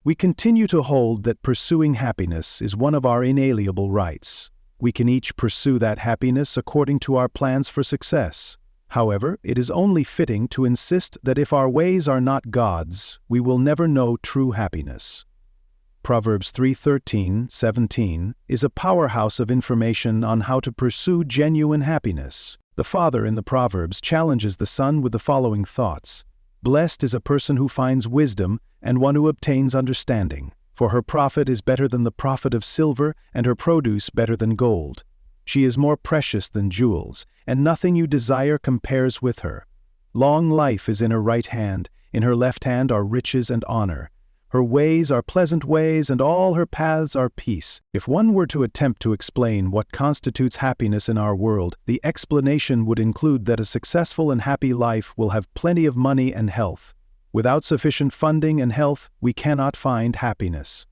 We continue to hold that pursuing happiness is one of our inalienable rights. We can each pursue that happiness according to our plans for success. However, it is only fitting to insist that if our ways are not God's, we will never know true happiness. Proverbs 3:13-17 is a powerhouse of information on how to pursue genuine happiness. The father in the Proverbs challenges the son with the following thoughts. Blessed is a person who finds wisdom and one who obtains understanding, for her profit is better than the profit of silver and her produce better than gold. She is more precious than jewels, and nothing you desire compares with her. Long life is in her right hand, in her left hand are riches and honor. Her ways are pleasant ways, and all her paths are peace. If one were to attempt to explain what constitutes happiness in our world, the explanation would include that a successful and happy life will have plenty of money and health. Without sufficient funding and health, we cannot find happiness.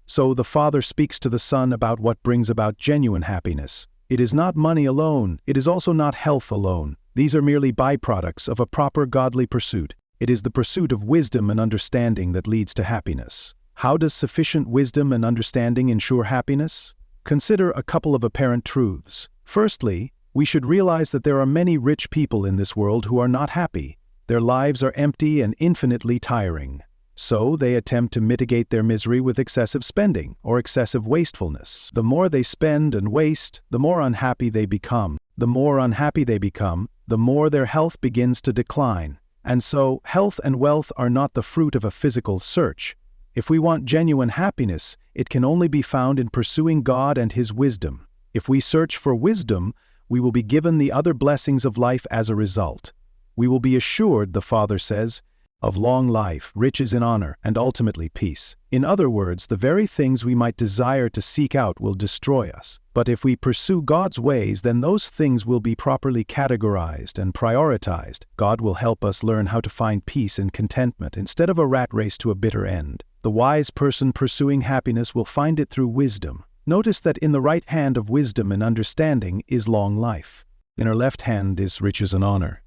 So the father speaks to the son about what brings about genuine happiness. It is not money alone, it is also not health alone. These are merely byproducts of a proper godly pursuit. It is the pursuit of wisdom and understanding that leads to happiness. How does sufficient wisdom and understanding ensure happiness? Consider a couple of apparent truths. Firstly, we should realize that there are many rich people in this world who are not happy. Their lives are empty and infinitely tiring. So they attempt to mitigate their misery with excessive spending or excessive wastefulness. The more they spend and waste, the more unhappy they become. The more unhappy they become, the more their health begins to decline. And so, health and wealth are not the fruit of a physical search. If we want genuine happiness, it can only be found in pursuing God and His wisdom. If we search for wisdom, we will be given the other blessings of life as a result. We will be assured, the Father says, of long life, riches and honor, and ultimately peace. In other words, the very things we might desire to seek out will destroy us. But if we pursue God's ways, then those things will be properly categorized and prioritized. God will help us learn how to find peace and contentment instead of a rat race to a bitter end. The wise person pursuing happiness will find it through wisdom. Notice that in the right hand of wisdom and understanding is long life. In her left hand is riches and honor.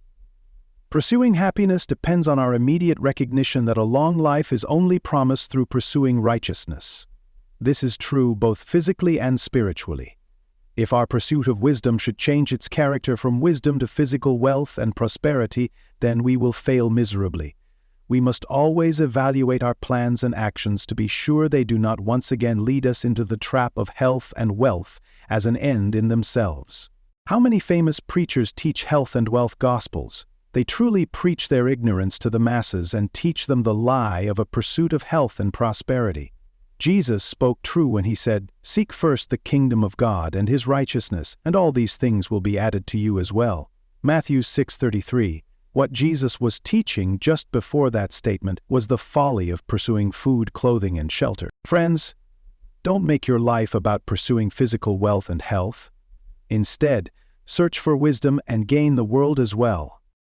Pursuing happiness depends on our immediate recognition that a long life is only promised through pursuing righteousness. This is true both physically and spiritually. If our pursuit of wisdom should change its character from wisdom to physical wealth and prosperity, then we will fail miserably. We must always evaluate our plans and actions to be sure they do not once again lead us into the trap of health and wealth as an end in themselves. How many famous preachers teach health and wealth gospels? They truly preach their ignorance to the masses and teach them the lie of a pursuit of health and prosperity. Jesus spoke true when he said, "Seek first the kingdom of God and His righteousness, and all these things will be added to you as well." Matthew 6:33. What Jesus was teaching just before that statement was the folly of pursuing food, clothing, and shelter. Friends, don't make your life about pursuing physical wealth and health. Instead, search for wisdom and gain the world as well.